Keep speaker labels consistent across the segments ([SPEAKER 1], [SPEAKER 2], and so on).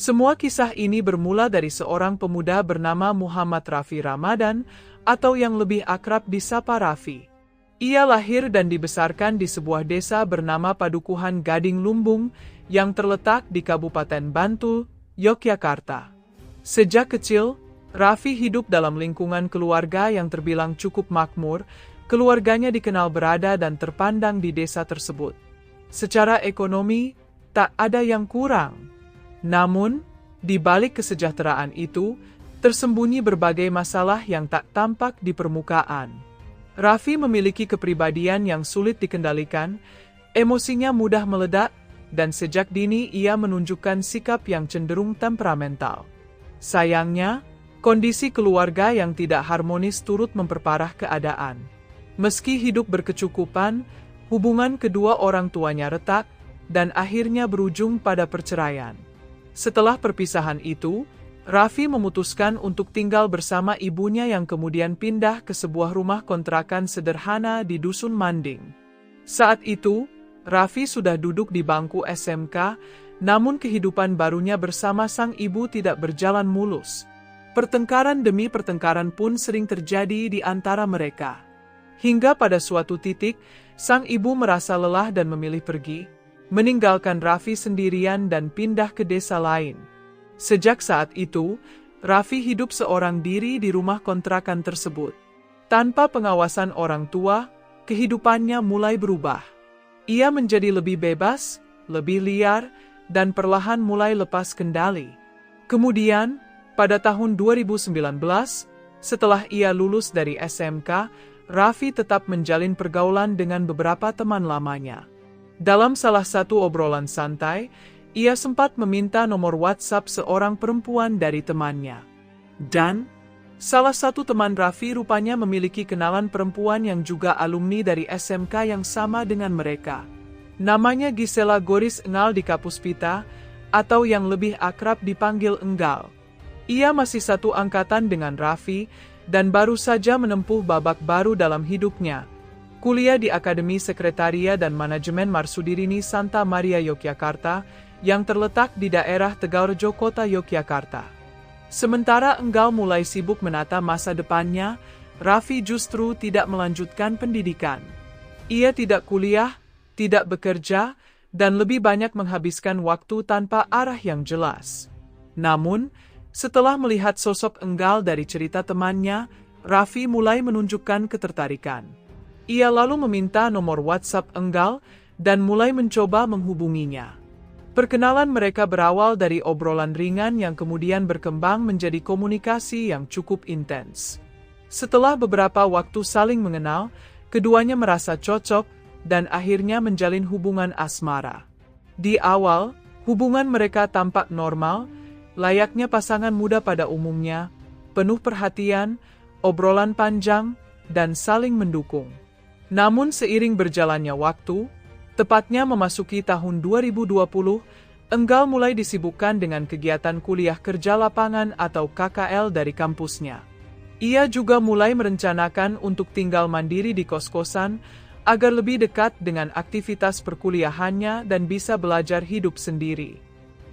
[SPEAKER 1] Semua kisah ini bermula dari seorang pemuda bernama Muhammad Raffi Ramadan, atau yang lebih akrab disapa Raffi. Ia lahir dan dibesarkan di sebuah desa bernama Padukuhan Gading Lumbung, yang terletak di Kabupaten Bantul, Yogyakarta. Sejak kecil, Raffi hidup dalam lingkungan keluarga yang terbilang cukup makmur. Keluarganya dikenal berada dan terpandang di desa tersebut. Secara ekonomi, tak ada yang kurang. Namun, di balik kesejahteraan itu, tersembunyi berbagai masalah yang tak tampak di permukaan. Raffi memiliki kepribadian yang sulit dikendalikan, emosinya mudah meledak, dan sejak dini ia menunjukkan sikap yang cenderung temperamental. Sayangnya, kondisi keluarga yang tidak harmonis turut memperparah keadaan. Meski hidup berkecukupan, hubungan kedua orang tuanya retak, dan akhirnya berujung pada perceraian. Setelah perpisahan itu, Raffi memutuskan untuk tinggal bersama ibunya yang kemudian pindah ke sebuah rumah kontrakan sederhana di Dusun Manding. Saat itu, Raffi sudah duduk di bangku SMK, namun kehidupan barunya bersama sang ibu tidak berjalan mulus. Pertengkaran demi pertengkaran pun sering terjadi di antara mereka. Hingga pada suatu titik, sang ibu merasa lelah dan memilih pergi, meninggalkan Raffi sendirian dan pindah ke desa lain. Sejak saat itu, Raffi hidup seorang diri di rumah kontrakan tersebut. Tanpa pengawasan orang tua, kehidupannya mulai berubah. Ia menjadi lebih bebas, lebih liar, dan perlahan mulai lepas kendali. Kemudian, pada tahun 2019, setelah ia lulus dari SMK, Raffi tetap menjalin pergaulan dengan beberapa teman lamanya. Dalam salah satu obrolan santai, ia sempat meminta nomor WhatsApp seorang perempuan dari temannya. Dan, salah satu teman Raffi rupanya memiliki kenalan perempuan yang juga alumni dari SMK yang sama dengan mereka. Namanya Gisela Goris Engal di Kapuspita, atau yang lebih akrab dipanggil Enggal. Ia masih satu angkatan dengan Raffi, dan baru saja menempuh babak baru dalam hidupnya. Kuliah di Akademi Sekretaria dan Manajemen Marsudirini Santa Maria Yogyakarta, yang terletak di daerah Tegalrejo Kota Yogyakarta. Sementara Enggal mulai sibuk menata masa depannya, Raffi justru tidak melanjutkan pendidikan. Ia tidak kuliah, tidak bekerja, dan lebih banyak menghabiskan waktu tanpa arah yang jelas. Namun, setelah melihat sosok Enggal dari cerita temannya, Raffi mulai menunjukkan ketertarikan. Ia lalu meminta nomor WhatsApp Enggal dan mulai mencoba menghubunginya. Perkenalan mereka berawal dari obrolan ringan yang kemudian berkembang menjadi komunikasi yang cukup intens. Setelah beberapa waktu saling mengenal, keduanya merasa cocok dan akhirnya menjalin hubungan asmara. Di awal, hubungan mereka tampak normal, layaknya pasangan muda pada umumnya, penuh perhatian, obrolan panjang, dan saling mendukung. Namun seiring berjalannya waktu, tepatnya memasuki tahun 2020, Enggal mulai disibukkan dengan kegiatan kuliah kerja lapangan atau KKL dari kampusnya. Ia juga mulai merencanakan untuk tinggal mandiri di kos-kosan, agar lebih dekat dengan aktivitas perkuliahannya dan bisa belajar hidup sendiri.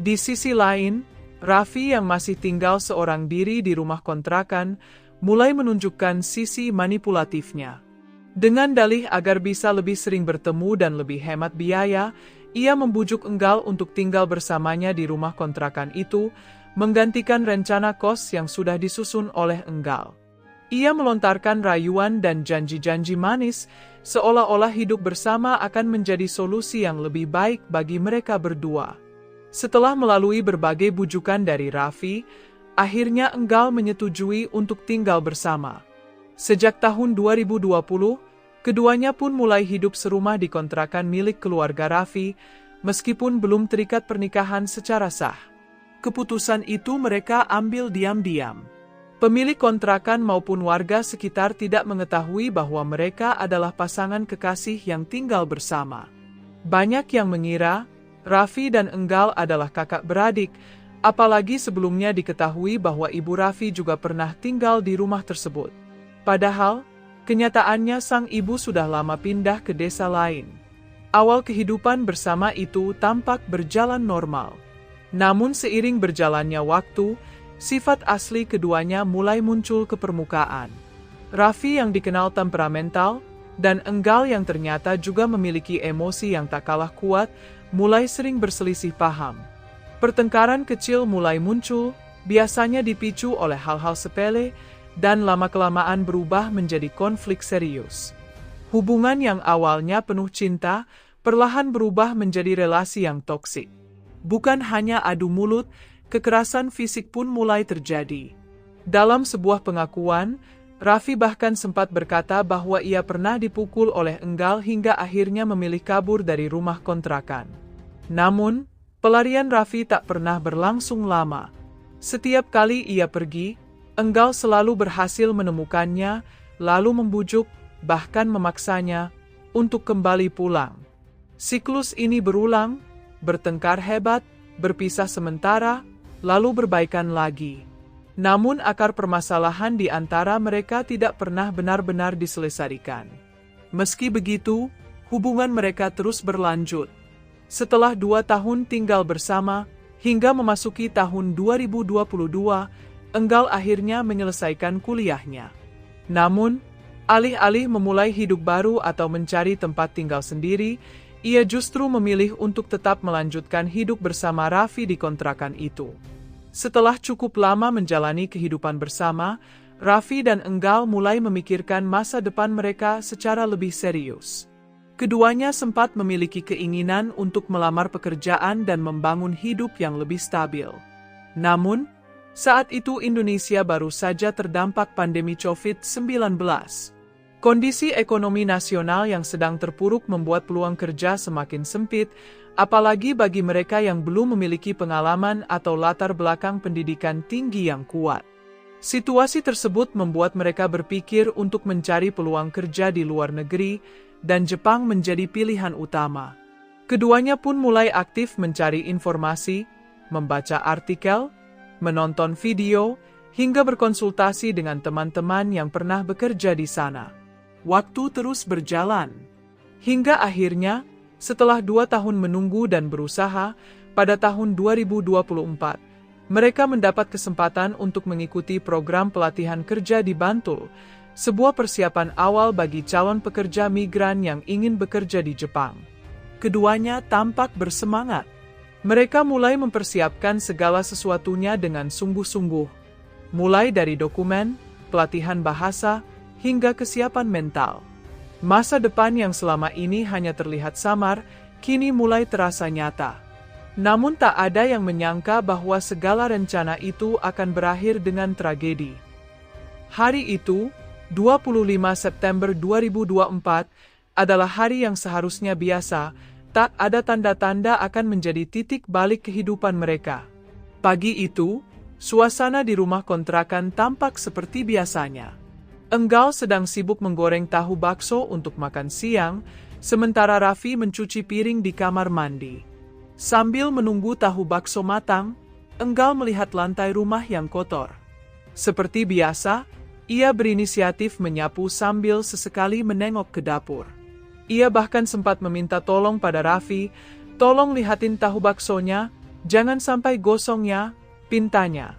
[SPEAKER 1] Di sisi lain, Raffi yang masih tinggal seorang diri di rumah kontrakan, mulai menunjukkan sisi manipulatifnya. Dengan dalih agar bisa lebih sering bertemu dan lebih hemat biaya, ia membujuk Enggal untuk tinggal bersamanya di rumah kontrakan itu, menggantikan rencana kos yang sudah disusun oleh Enggal. Ia melontarkan rayuan dan janji-janji manis, seolah-olah hidup bersama akan menjadi solusi yang lebih baik bagi mereka berdua. Setelah melalui berbagai bujukan dari Raffi, akhirnya Enggal menyetujui untuk tinggal bersama. Sejak tahun 2020, keduanya pun mulai hidup serumah di kontrakan milik keluarga Raffi, meskipun belum terikat pernikahan secara sah. Keputusan itu mereka ambil diam-diam. Pemilik kontrakan maupun warga sekitar tidak mengetahui bahwa mereka adalah pasangan kekasih yang tinggal bersama. Banyak yang mengira Raffi dan Enggal adalah kakak beradik, apalagi sebelumnya diketahui bahwa ibu Raffi juga pernah tinggal di rumah tersebut. Padahal, kenyataannya sang ibu sudah lama pindah ke desa lain. Awal kehidupan bersama itu tampak berjalan normal. Namun seiring berjalannya waktu, sifat asli keduanya mulai muncul ke permukaan. Raffi yang dikenal temperamental, dan Enggal yang ternyata juga memiliki emosi yang tak kalah kuat, mulai sering berselisih paham. Pertengkaran kecil mulai muncul, biasanya dipicu oleh hal-hal sepele, dan lama-kelamaan berubah menjadi konflik serius. Hubungan yang awalnya penuh cinta, perlahan berubah menjadi relasi yang toksik. Bukan hanya adu mulut, kekerasan fisik pun mulai terjadi. Dalam sebuah pengakuan, Raffi bahkan sempat berkata bahwa ia pernah dipukul oleh Enggal hingga akhirnya memilih kabur dari rumah kontrakan. Namun, pelarian Raffi tak pernah berlangsung lama. Setiap kali ia pergi, Enggal selalu berhasil menemukannya, lalu membujuk, bahkan memaksanya, untuk kembali pulang. Siklus ini berulang, bertengkar hebat, berpisah sementara, lalu berbaikan lagi. Namun akar permasalahan di antara mereka tidak pernah benar-benar diselesaikan. Meski begitu, hubungan mereka terus berlanjut. Setelah 2 tahun tinggal bersama, hingga memasuki tahun 2022, Enggal akhirnya menyelesaikan kuliahnya. Namun, alih-alih memulai hidup baru atau mencari tempat tinggal sendiri, ia justru memilih untuk tetap melanjutkan hidup bersama Raffi di kontrakan itu. Setelah cukup lama menjalani kehidupan bersama, Raffi dan Enggal mulai memikirkan masa depan mereka secara lebih serius. Keduanya sempat memiliki keinginan untuk melamar pekerjaan dan membangun hidup yang lebih stabil. Namun, saat itu Indonesia baru saja terdampak pandemi COVID-19. Kondisi ekonomi nasional yang sedang terpuruk membuat peluang kerja semakin sempit, apalagi bagi mereka yang belum memiliki pengalaman atau latar belakang pendidikan tinggi yang kuat. Situasi tersebut membuat mereka berpikir untuk mencari peluang kerja di luar negeri, dan Jepang menjadi pilihan utama. Keduanya pun mulai aktif mencari informasi, membaca artikel, menonton video, hingga berkonsultasi dengan teman-teman yang pernah bekerja di sana. Waktu terus berjalan, hingga akhirnya, setelah 2 tahun menunggu dan berusaha, pada tahun 2024, mereka mendapat kesempatan untuk mengikuti program pelatihan kerja di Bantul, sebuah persiapan awal bagi calon pekerja migran yang ingin bekerja di Jepang. Keduanya tampak bersemangat. Mereka mulai mempersiapkan segala sesuatunya dengan sungguh-sungguh, mulai dari dokumen, pelatihan bahasa, hingga kesiapan mental. Masa depan yang selama ini hanya terlihat samar, kini mulai terasa nyata. Namun tak ada yang menyangka bahwa segala rencana itu akan berakhir dengan tragedi. Hari itu, 25 September 2024, adalah hari yang seharusnya biasa, tak ada tanda-tanda akan menjadi titik balik kehidupan mereka. Pagi itu, suasana di rumah kontrakan tampak seperti biasanya. Enggal sedang sibuk menggoreng tahu bakso untuk makan siang, sementara Raffi mencuci piring di kamar mandi. Sambil menunggu tahu bakso matang, Enggal melihat lantai rumah yang kotor. Seperti biasa, ia berinisiatif menyapu sambil sesekali menengok ke dapur. Ia bahkan sempat meminta tolong pada Raffi, "Tolong lihatin tahu baksonya, jangan sampai gosong ya," pintanya.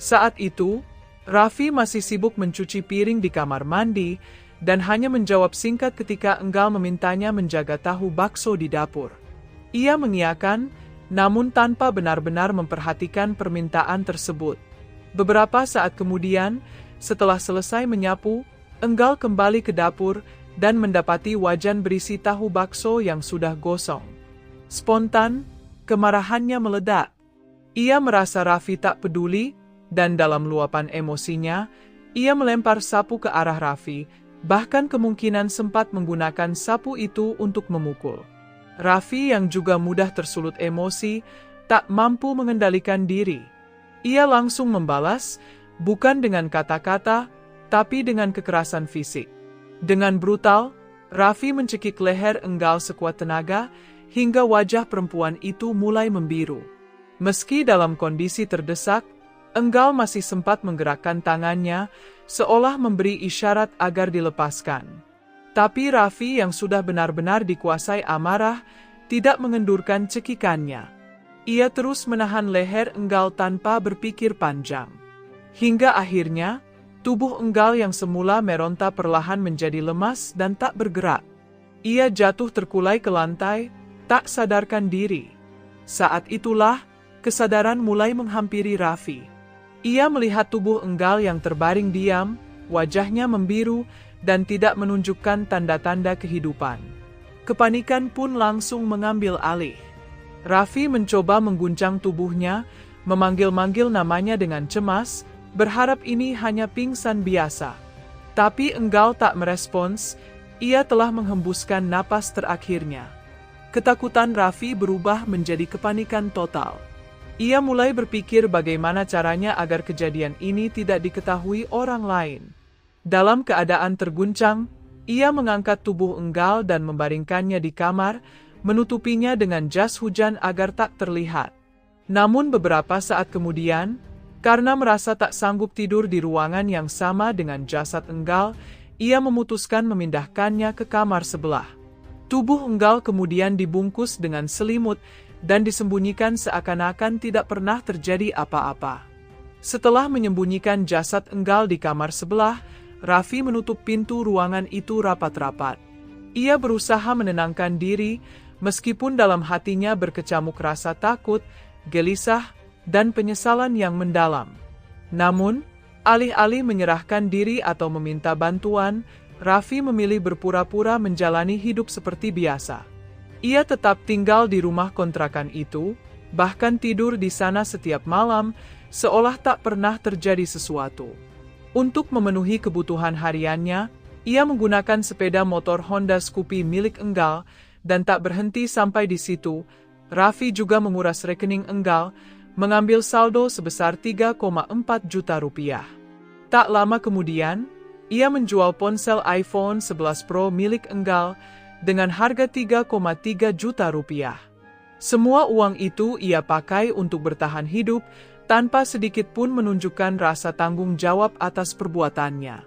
[SPEAKER 1] Saat itu, Raffi masih sibuk mencuci piring di kamar mandi, dan hanya menjawab singkat ketika Enggal memintanya menjaga tahu bakso di dapur. Ia mengiyakan, namun tanpa benar-benar memperhatikan permintaan tersebut. Beberapa saat kemudian, setelah selesai menyapu, Enggal kembali ke dapur, dan mendapati wajan berisi tahu bakso yang sudah gosong. Spontan, kemarahannya meledak. Ia merasa Raffi tak peduli, dan dalam luapan emosinya, ia melempar sapu ke arah Raffi, bahkan kemungkinan sempat menggunakan sapu itu untuk memukul. Raffi yang juga mudah tersulut emosi, tak mampu mengendalikan diri. Ia langsung membalas, bukan dengan kata-kata, tapi dengan kekerasan fisik. Dengan brutal, Raffi mencekik leher Enggal sekuat tenaga, hingga wajah perempuan itu mulai membiru. Meski dalam kondisi terdesak, Enggal masih sempat menggerakkan tangannya, seolah memberi isyarat agar dilepaskan. Tapi Raffi yang sudah benar-benar dikuasai amarah, tidak mengendurkan cekikannya. Ia terus menahan leher Enggal tanpa berpikir panjang. Hingga akhirnya, tubuh Enggal yang semula meronta perlahan menjadi lemas dan tak bergerak. Ia jatuh terkulai ke lantai, tak sadarkan diri. Saat itulah, kesadaran mulai menghampiri Raffi. Ia melihat tubuh Enggal yang terbaring diam, wajahnya membiru, dan tidak menunjukkan tanda-tanda kehidupan. Kepanikan pun langsung mengambil alih. Raffi mencoba mengguncang tubuhnya, memanggil-manggil namanya dengan cemas, berharap ini hanya pingsan biasa. Tapi Enggal tak merespons, ia telah menghembuskan napas terakhirnya. Ketakutan Raffi berubah menjadi kepanikan total. Ia mulai berpikir bagaimana caranya agar kejadian ini tidak diketahui orang lain. Dalam keadaan terguncang, ia mengangkat tubuh Enggal dan membaringkannya di kamar, menutupinya dengan jas hujan agar tak terlihat. Namun beberapa saat kemudian, karena merasa tak sanggup tidur di ruangan yang sama dengan jasad Enggal, ia memutuskan memindahkannya ke kamar sebelah. Tubuh Enggal kemudian dibungkus dengan selimut dan disembunyikan seakan-akan tidak pernah terjadi apa-apa. Setelah menyembunyikan jasad Enggal di kamar sebelah, Raffi menutup pintu ruangan itu rapat-rapat. Ia berusaha menenangkan diri, meskipun dalam hatinya berkecamuk rasa takut, gelisah, dan penyesalan yang mendalam. Namun, alih-alih menyerahkan diri atau meminta bantuan, Raffi memilih berpura-pura menjalani hidup seperti biasa. Ia tetap tinggal di rumah kontrakan itu, bahkan tidur di sana setiap malam, seolah tak pernah terjadi sesuatu. Untuk memenuhi kebutuhan hariannya, ia menggunakan sepeda motor Honda Scoopy milik Enggal, dan tak berhenti sampai di situ. Raffi juga menguras rekening Enggal, mengambil saldo sebesar 3,4 juta rupiah. Tak lama kemudian, ia menjual ponsel iPhone 11 Pro milik Enggal dengan harga 3,3 juta rupiah. Semua uang itu ia pakai untuk bertahan hidup, tanpa sedikit pun menunjukkan rasa tanggung jawab atas perbuatannya.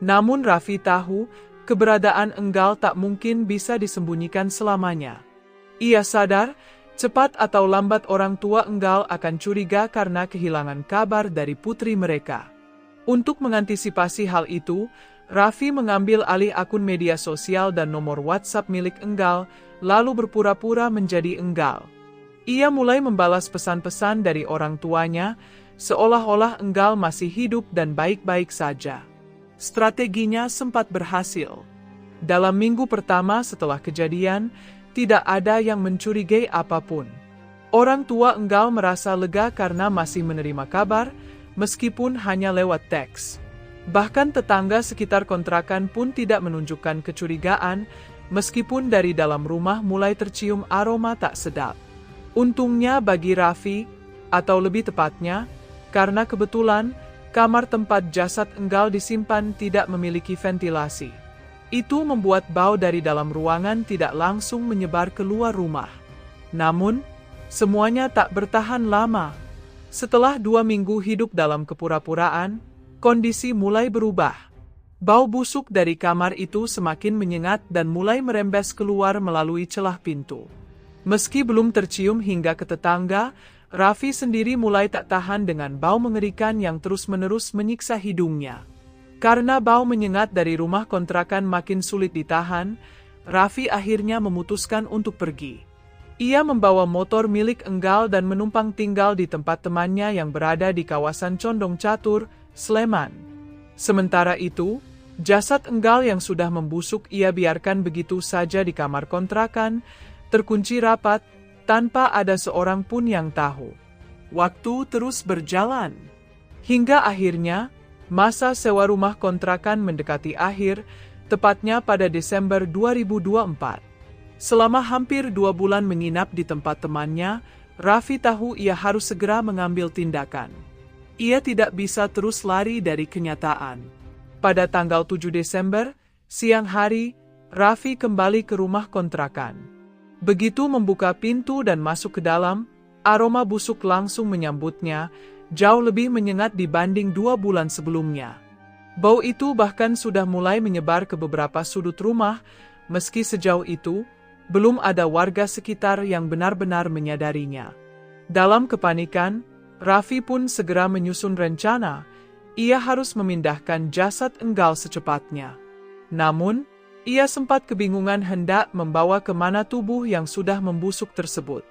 [SPEAKER 1] Namun Raffi tahu, keberadaan Enggal tak mungkin bisa disembunyikan selamanya. Ia sadar, cepat atau lambat orang tua Enggal akan curiga karena kehilangan kabar dari putri mereka. Untuk mengantisipasi hal itu, Raffi mengambil alih akun media sosial dan nomor WhatsApp milik Enggal, lalu berpura-pura menjadi Enggal. Ia mulai membalas pesan-pesan dari orang tuanya, seolah-olah Enggal masih hidup dan baik-baik saja. Strateginya sempat berhasil. Dalam minggu pertama setelah kejadian, tidak ada yang mencurigai apapun. Orang tua Enggal merasa lega karena masih menerima kabar, meskipun hanya lewat teks. Bahkan tetangga sekitar kontrakan pun tidak menunjukkan kecurigaan, meskipun dari dalam rumah mulai tercium aroma tak sedap. Untungnya bagi Raffi, atau lebih tepatnya, karena kebetulan kamar tempat jasad Enggal disimpan tidak memiliki ventilasi. Itu membuat bau dari dalam ruangan tidak langsung menyebar keluar rumah. Namun, semuanya tak bertahan lama. Setelah 2 minggu hidup dalam kepura-puraan, kondisi mulai berubah. Bau busuk dari kamar itu semakin menyengat dan mulai merembes keluar melalui celah pintu. Meski belum tercium hingga ke tetangga, Raffi sendiri mulai tak tahan dengan bau mengerikan yang terus-menerus menyiksa hidungnya. Karena bau menyengat dari rumah kontrakan makin sulit ditahan, Raffi akhirnya memutuskan untuk pergi. Ia membawa motor milik Enggal dan menumpang tinggal di tempat temannya yang berada di kawasan Condong Catur, Sleman. Sementara itu, jasad Enggal yang sudah membusuk ia biarkan begitu saja di kamar kontrakan, terkunci rapat, tanpa ada seorang pun yang tahu. Waktu terus berjalan. Hingga akhirnya, masa sewa rumah kontrakan mendekati akhir, tepatnya pada Desember 2024. Selama hampir 2 bulan menginap di tempat temannya, Raffi tahu ia harus segera mengambil tindakan. Ia tidak bisa terus lari dari kenyataan. Pada tanggal 7 Desember, siang hari, Raffi kembali ke rumah kontrakan. Begitu membuka pintu dan masuk ke dalam, aroma busuk langsung menyambutnya, jauh lebih menyengat dibanding 2 bulan sebelumnya. Bau itu bahkan sudah mulai menyebar ke beberapa sudut rumah, meski sejauh itu, belum ada warga sekitar yang benar-benar menyadarinya. Dalam kepanikan, Raffi pun segera menyusun rencana. Ia harus memindahkan jasad Enggal secepatnya. Namun, ia sempat kebingungan hendak membawa kemana tubuh yang sudah membusuk tersebut.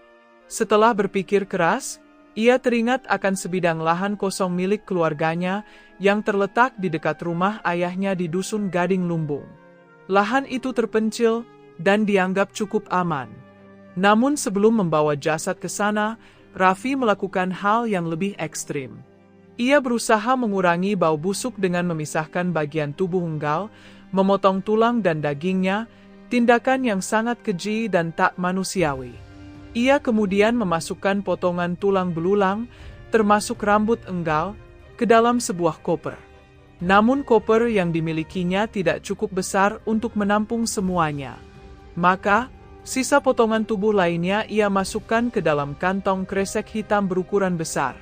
[SPEAKER 1] Setelah berpikir keras, ia teringat akan sebidang lahan kosong milik keluarganya yang terletak di dekat rumah ayahnya di Dusun Gading Lumbung. Lahan itu terpencil dan dianggap cukup aman. Namun sebelum membawa jasad ke sana, Raffi melakukan hal yang lebih ekstrim. Ia berusaha mengurangi bau busuk dengan memisahkan bagian tubuh Enggal, memotong tulang dan dagingnya, tindakan yang sangat keji dan tak manusiawi. Ia kemudian memasukkan potongan tulang belulang, termasuk rambut Enggal, ke dalam sebuah koper. Namun koper yang dimilikinya tidak cukup besar untuk menampung semuanya. Maka, sisa potongan tubuh lainnya ia masukkan ke dalam kantong kresek hitam berukuran besar.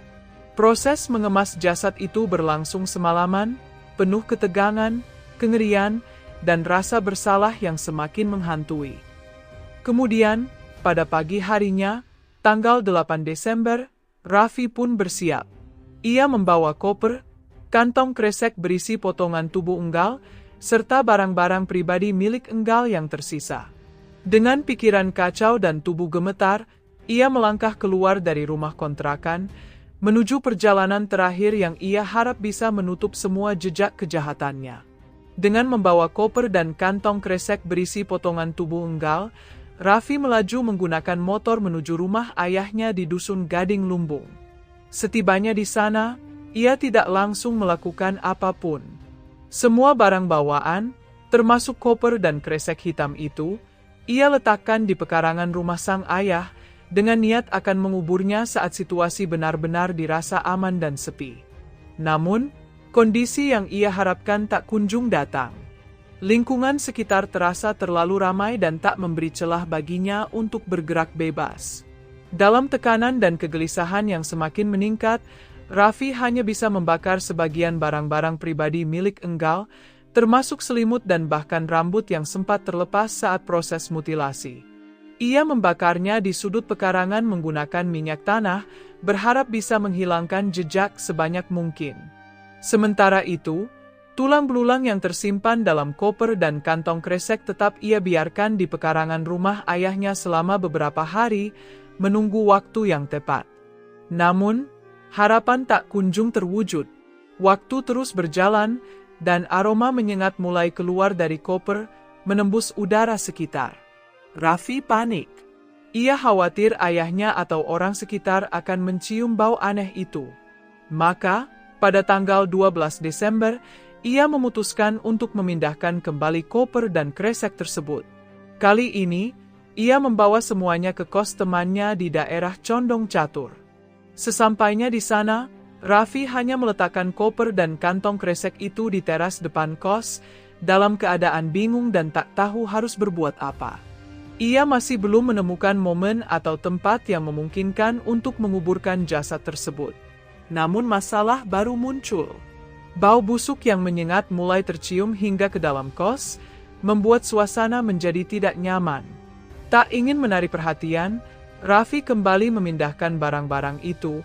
[SPEAKER 1] Proses mengemas jasad itu berlangsung semalaman, penuh ketegangan, kengerian, dan rasa bersalah yang semakin menghantui. Kemudian, pada pagi harinya, tanggal 8 Desember, Raffi pun bersiap. Ia membawa koper, kantong kresek berisi potongan tubuh Enggal, serta barang-barang pribadi milik Enggal yang tersisa. Dengan pikiran kacau dan tubuh gemetar, ia melangkah keluar dari rumah kontrakan, menuju perjalanan terakhir yang ia harap bisa menutup semua jejak kejahatannya. Dengan membawa koper dan kantong kresek berisi potongan tubuh Enggal, Raffi melaju menggunakan motor menuju rumah ayahnya di Dusun Gading Lumbung. Setibanya di sana, ia tidak langsung melakukan apapun. Semua barang bawaan, termasuk koper dan kresek hitam itu, ia letakkan di pekarangan rumah sang ayah, dengan niat akan menguburnya saat situasi benar-benar dirasa aman dan sepi. Namun, kondisi yang ia harapkan tak kunjung datang. Lingkungan sekitar terasa terlalu ramai dan tak memberi celah baginya untuk bergerak bebas. Dalam tekanan dan kegelisahan yang semakin meningkat, Raffi hanya bisa membakar sebagian barang-barang pribadi milik Enggal, termasuk selimut dan bahkan rambut yang sempat terlepas saat proses mutilasi. Ia membakarnya di sudut pekarangan menggunakan minyak tanah, berharap bisa menghilangkan jejak sebanyak mungkin. Sementara itu, tulang belulang yang tersimpan dalam koper dan kantong kresek tetap ia biarkan di pekarangan rumah ayahnya selama beberapa hari, menunggu waktu yang tepat. Namun, harapan tak kunjung terwujud. Waktu terus berjalan, dan aroma menyengat mulai keluar dari koper, menembus udara sekitar. Raffi panik. Ia khawatir ayahnya atau orang sekitar akan mencium bau aneh itu. Maka, pada tanggal 12 Desember, ia memutuskan untuk memindahkan kembali koper dan kresek tersebut. Kali ini, ia membawa semuanya ke kos temannya di daerah Condong Catur. Sesampainya di sana, Raffi hanya meletakkan koper dan kantong kresek itu di teras depan kos, dalam keadaan bingung dan tak tahu harus berbuat apa. Ia masih belum menemukan momen atau tempat yang memungkinkan untuk menguburkan jasad tersebut. Namun masalah baru muncul. Bau busuk yang menyengat mulai tercium hingga ke dalam kos, membuat suasana menjadi tidak nyaman. Tak ingin menarik perhatian, Raffi kembali memindahkan barang-barang itu,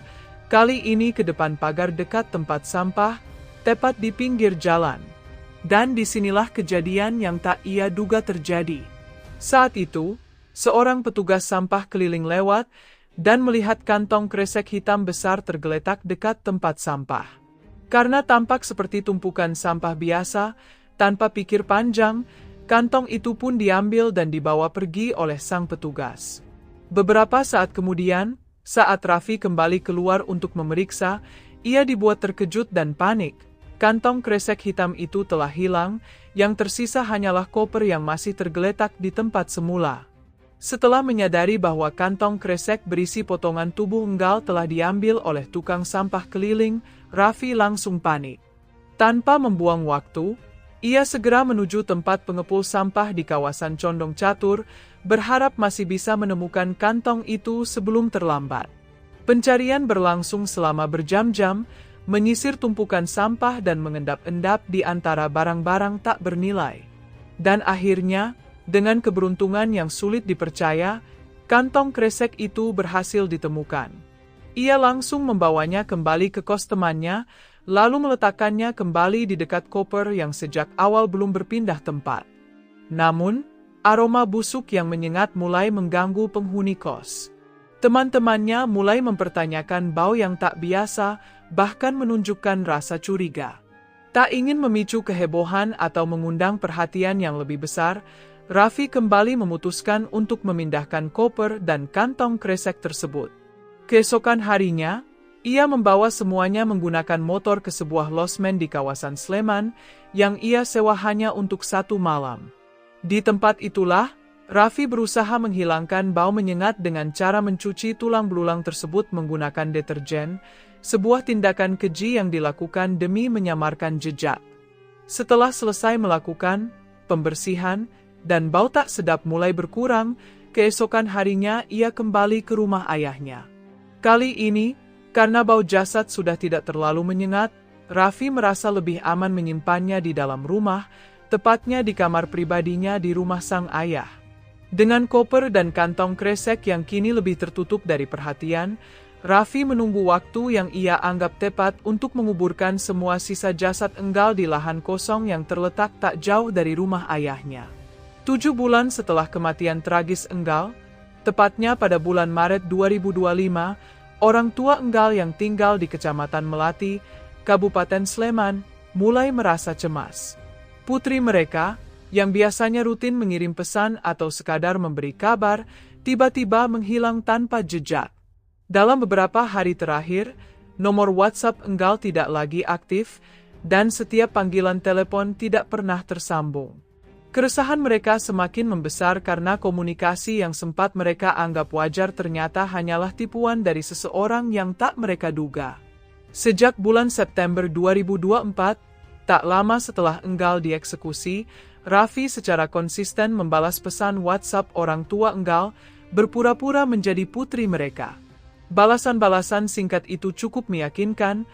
[SPEAKER 1] kali ini ke depan pagar dekat tempat sampah, tepat di pinggir jalan. Dan disinilah kejadian yang tak ia duga terjadi. Saat itu, seorang petugas sampah keliling lewat, dan melihat kantong kresek hitam besar tergeletak dekat tempat sampah. Karena tampak seperti tumpukan sampah biasa, tanpa pikir panjang, kantong itu pun diambil dan dibawa pergi oleh sang petugas. Beberapa saat kemudian, saat Raffi kembali keluar untuk memeriksa, ia dibuat terkejut dan panik. Kantong kresek hitam itu telah hilang, yang tersisa hanyalah koper yang masih tergeletak di tempat semula. Setelah menyadari bahwa kantong kresek berisi potongan tubuh Enggal telah diambil oleh tukang sampah keliling, Raffi langsung panik. Tanpa membuang waktu, ia segera menuju tempat pengepul sampah di kawasan Condong Catur, berharap masih bisa menemukan kantong itu sebelum terlambat. Pencarian berlangsung selama berjam-jam, menyisir tumpukan sampah dan mengendap-endap di antara barang-barang tak bernilai. Dan akhirnya, dengan keberuntungan yang sulit dipercaya, kantong kresek itu berhasil ditemukan. Ia langsung membawanya kembali ke kos temannya, lalu meletakkannya kembali di dekat koper yang sejak awal belum berpindah tempat. Namun, aroma busuk yang menyengat mulai mengganggu penghuni kos. Teman-temannya mulai mempertanyakan bau yang tak biasa, bahkan menunjukkan rasa curiga. Tak ingin memicu kehebohan atau mengundang perhatian yang lebih besar, Raffi kembali memutuskan untuk memindahkan koper dan kantong kresek tersebut. Keesokan harinya, ia membawa semuanya menggunakan motor ke sebuah losmen di kawasan Sleman yang ia sewa hanya untuk 1 malam. Di tempat itulah, Raffi berusaha menghilangkan bau menyengat dengan cara mencuci tulang belulang tersebut menggunakan deterjen, sebuah tindakan keji yang dilakukan demi menyamarkan jejak. Setelah selesai melakukan pembersihan dan bau tak sedap mulai berkurang, keesokan harinya ia kembali ke rumah ayahnya. Kali ini, karena bau jasad sudah tidak terlalu menyengat, Raffi merasa lebih aman menyimpannya di dalam rumah, tepatnya di kamar pribadinya di rumah sang ayah. Dengan koper dan kantong kresek yang kini lebih tertutup dari perhatian, Raffi menunggu waktu yang ia anggap tepat untuk menguburkan semua sisa jasad Enggal di lahan kosong yang terletak tak jauh dari rumah ayahnya. 7 bulan setelah kematian tragis Enggal, tepatnya pada bulan Maret 2025, orang tua Enggal yang tinggal di Kecamatan Melati, Kabupaten Sleman, mulai merasa cemas. Putri mereka, yang biasanya rutin mengirim pesan atau sekadar memberi kabar, tiba-tiba menghilang tanpa jejak. Dalam beberapa hari terakhir, nomor WhatsApp Enggal tidak lagi aktif, dan setiap panggilan telepon tidak pernah tersambung. Keresahan mereka semakin membesar karena komunikasi yang sempat mereka anggap wajar ternyata hanyalah tipuan dari seseorang yang tak mereka duga. Sejak bulan September 2024, tak lama setelah Enggal dieksekusi, Raffi secara konsisten membalas pesan WhatsApp orang tua Enggal, berpura-pura menjadi putri mereka. Balasan-balasan singkat itu cukup meyakinkan,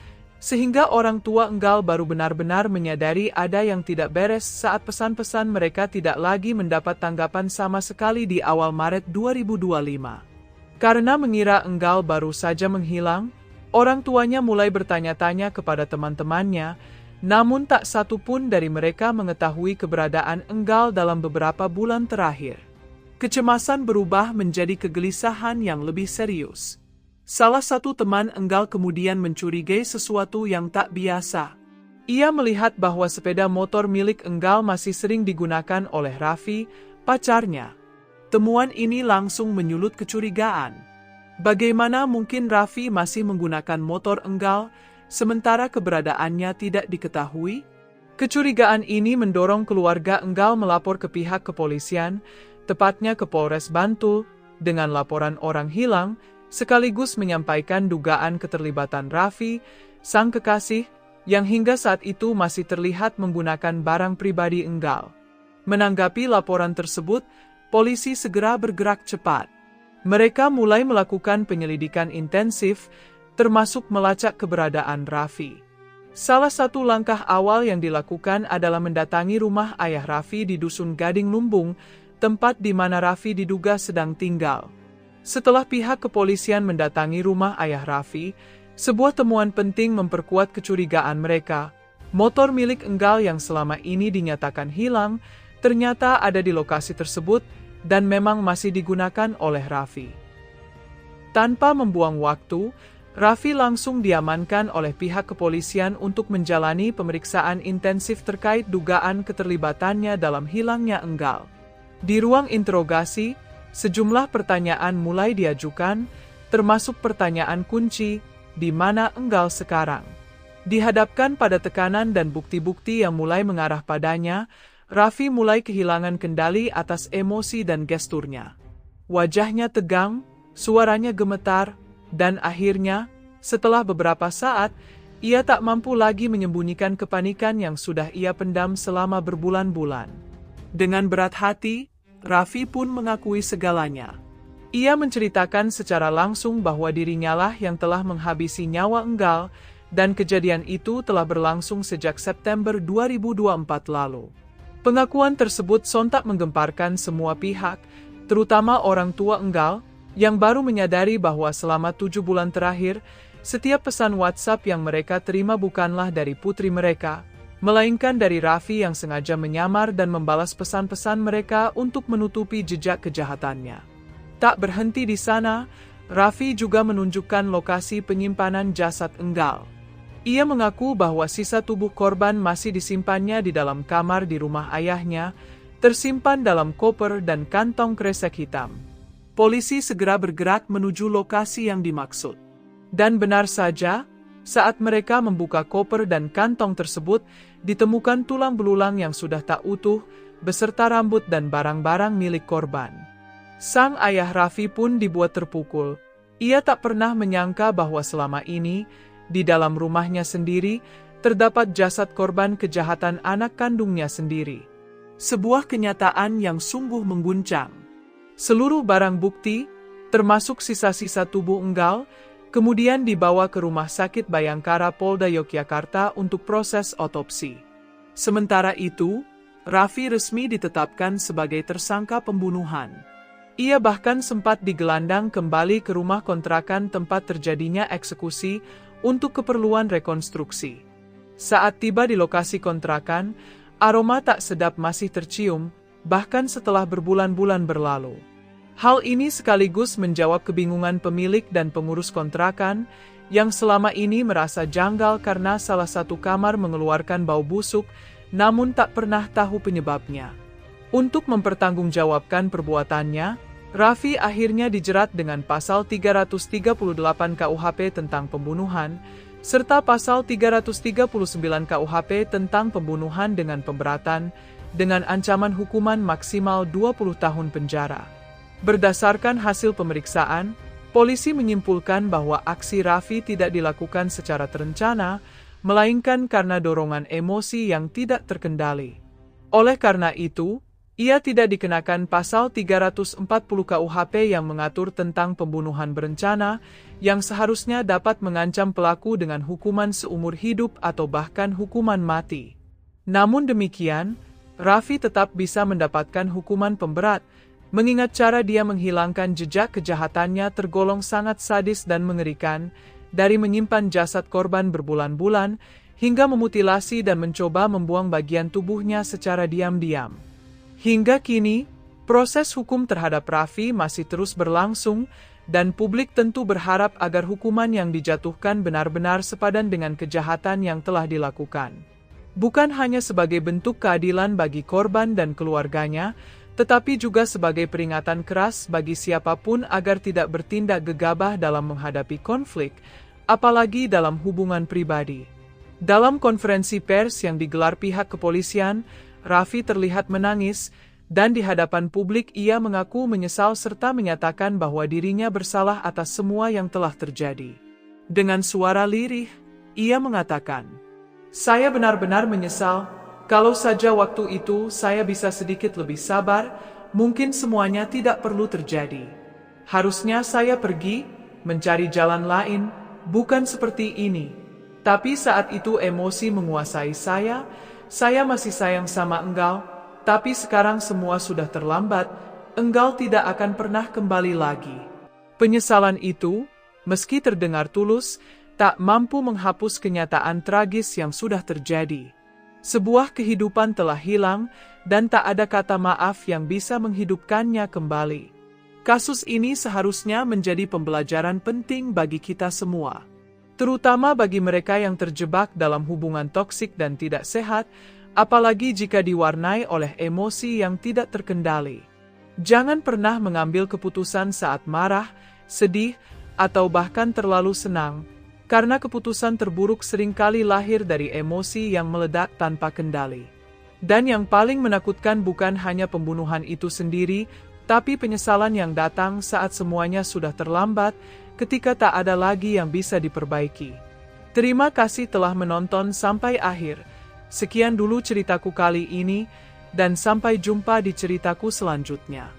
[SPEAKER 1] sehingga orang tua Enggal baru benar-benar menyadari ada yang tidak beres saat pesan-pesan mereka tidak lagi mendapat tanggapan sama sekali di awal Maret 2025. Karena mengira Enggal baru saja menghilang, orang tuanya mulai bertanya-tanya kepada teman-temannya, namun tak satu pun dari mereka mengetahui keberadaan Enggal dalam beberapa bulan terakhir. Kecemasan berubah menjadi kegelisahan yang lebih serius. Salah satu teman Enggal kemudian mencurigai sesuatu yang tak biasa. Ia melihat bahwa sepeda motor milik Enggal masih sering digunakan oleh Raffi, pacarnya. Temuan ini langsung menyulut kecurigaan. Bagaimana mungkin Raffi masih menggunakan motor Enggal, sementara keberadaannya tidak diketahui? Kecurigaan ini mendorong keluarga Enggal melapor ke pihak kepolisian, tepatnya ke Polres Bantul, dengan laporan orang hilang, sekaligus menyampaikan dugaan keterlibatan Raffi, sang kekasih, yang hingga saat itu masih terlihat menggunakan barang pribadi Enggal. Menanggapi laporan tersebut, polisi segera bergerak cepat. Mereka mulai melakukan penyelidikan intensif, termasuk melacak keberadaan Raffi. Salah satu langkah awal yang dilakukan adalah mendatangi rumah ayah Raffi di Dusun Gading Lumbung, tempat di mana Raffi diduga sedang tinggal. Setelah pihak kepolisian mendatangi rumah ayah Raffi, sebuah temuan penting memperkuat kecurigaan mereka. Motor milik Enggal yang selama ini dinyatakan hilang, ternyata ada di lokasi tersebut dan memang masih digunakan oleh Raffi. Tanpa membuang waktu, Raffi langsung diamankan oleh pihak kepolisian untuk menjalani pemeriksaan intensif terkait dugaan keterlibatannya dalam hilangnya Enggal. Di ruang interogasi, sejumlah pertanyaan mulai diajukan, termasuk pertanyaan kunci, di mana Enggal sekarang. Dihadapkan pada tekanan dan bukti-bukti yang mulai mengarah padanya, Raffi mulai kehilangan kendali atas emosi dan gesturnya. Wajahnya tegang, suaranya gemetar, dan akhirnya, setelah beberapa saat, ia tak mampu lagi menyembunyikan kepanikan yang sudah ia pendam selama berbulan-bulan. Dengan berat hati, Raffi pun mengakui segalanya. Ia menceritakan secara langsung bahwa dirinya lah yang telah menghabisi nyawa Enggal, dan kejadian itu telah berlangsung sejak September 2024 lalu. Pengakuan tersebut sontak menggemparkan semua pihak, terutama orang tua Enggal, yang baru menyadari bahwa selama 7 bulan terakhir, setiap pesan WhatsApp yang mereka terima bukanlah dari putri mereka, melainkan dari Raffi yang sengaja menyamar dan membalas pesan-pesan mereka untuk menutupi jejak kejahatannya. Tak berhenti di sana, Raffi juga menunjukkan lokasi penyimpanan jasad Enggal. Ia mengaku bahwa sisa tubuh korban masih disimpannya di dalam kamar di rumah ayahnya, tersimpan dalam koper dan kantong kresek hitam. Polisi segera bergerak menuju lokasi yang dimaksud. Dan benar saja, saat mereka membuka koper dan kantong tersebut, ditemukan tulang belulang yang sudah tak utuh, beserta rambut dan barang-barang milik korban. Sang ayah Raffi pun dibuat terpukul. Ia tak pernah menyangka bahwa selama ini, di dalam rumahnya sendiri, terdapat jasad korban kejahatan anak kandungnya sendiri. Sebuah kenyataan yang sungguh mengguncang. Seluruh barang bukti, termasuk sisa-sisa tubuh Enggal, kemudian dibawa ke Rumah Sakit Bayangkara Polda Yogyakarta untuk proses otopsi. Sementara itu, Raffi resmi ditetapkan sebagai tersangka pembunuhan. Ia bahkan sempat digelandang kembali ke rumah kontrakan tempat terjadinya eksekusi untuk keperluan rekonstruksi. Saat tiba di lokasi kontrakan, aroma tak sedap masih tercium, bahkan setelah berbulan-bulan berlalu. Hal ini sekaligus menjawab kebingungan pemilik dan pengurus kontrakan, yang selama ini merasa janggal karena salah satu kamar mengeluarkan bau busuk, namun tak pernah tahu penyebabnya. Untuk mempertanggungjawabkan perbuatannya, Raffi akhirnya dijerat dengan pasal 338 KUHP tentang pembunuhan, serta pasal 339 KUHP tentang pembunuhan dengan pemberatan, dengan ancaman hukuman maksimal 20 tahun penjara. Berdasarkan hasil pemeriksaan, polisi menyimpulkan bahwa aksi Raffi tidak dilakukan secara terencana, melainkan karena dorongan emosi yang tidak terkendali. Oleh karena itu, ia tidak dikenakan pasal 340 KUHP yang mengatur tentang pembunuhan berencana, yang seharusnya dapat mengancam pelaku dengan hukuman seumur hidup atau bahkan hukuman mati. Namun demikian, Raffi tetap bisa mendapatkan hukuman pemberat, mengingat cara dia menghilangkan jejak kejahatannya tergolong sangat sadis dan mengerikan, dari menyimpan jasad korban berbulan-bulan, hingga memutilasi dan mencoba membuang bagian tubuhnya secara diam-diam. Hingga kini, proses hukum terhadap Raffi masih terus berlangsung, dan publik tentu berharap agar hukuman yang dijatuhkan benar-benar sepadan dengan kejahatan yang telah dilakukan. Bukan hanya sebagai bentuk keadilan bagi korban dan keluarganya, tetapi juga sebagai peringatan keras bagi siapapun agar tidak bertindak gegabah dalam menghadapi konflik, apalagi dalam hubungan pribadi. Dalam konferensi pers yang digelar pihak kepolisian, Raffi terlihat menangis, dan di hadapan publik ia mengaku menyesal serta menyatakan bahwa dirinya bersalah atas semua yang telah terjadi. Dengan suara lirih, ia mengatakan, "Saya benar-benar menyesal, kalau saja waktu itu saya bisa sedikit lebih sabar, mungkin semuanya tidak perlu terjadi. Harusnya saya pergi, mencari jalan lain, bukan seperti ini. Tapi saat itu emosi menguasai saya masih sayang sama Enggal, tapi sekarang semua sudah terlambat, Enggal tidak akan pernah kembali lagi." Penyesalan itu, meski terdengar tulus, tak mampu menghapus kenyataan tragis yang sudah terjadi. Sebuah kehidupan telah hilang, dan tak ada kata maaf yang bisa menghidupkannya kembali. Kasus ini seharusnya menjadi pembelajaran penting bagi kita semua, terutama bagi mereka yang terjebak dalam hubungan toksik dan tidak sehat, apalagi jika diwarnai oleh emosi yang tidak terkendali. Jangan pernah mengambil keputusan saat marah, sedih, atau bahkan terlalu senang, karena keputusan terburuk seringkali lahir dari emosi yang meledak tanpa kendali. Dan yang paling menakutkan bukan hanya pembunuhan itu sendiri, tapi penyesalan yang datang saat semuanya sudah terlambat, ketika tak ada lagi yang bisa diperbaiki. Terima kasih telah menonton sampai akhir. Sekian dulu ceritaku kali ini, dan sampai jumpa di ceritaku selanjutnya.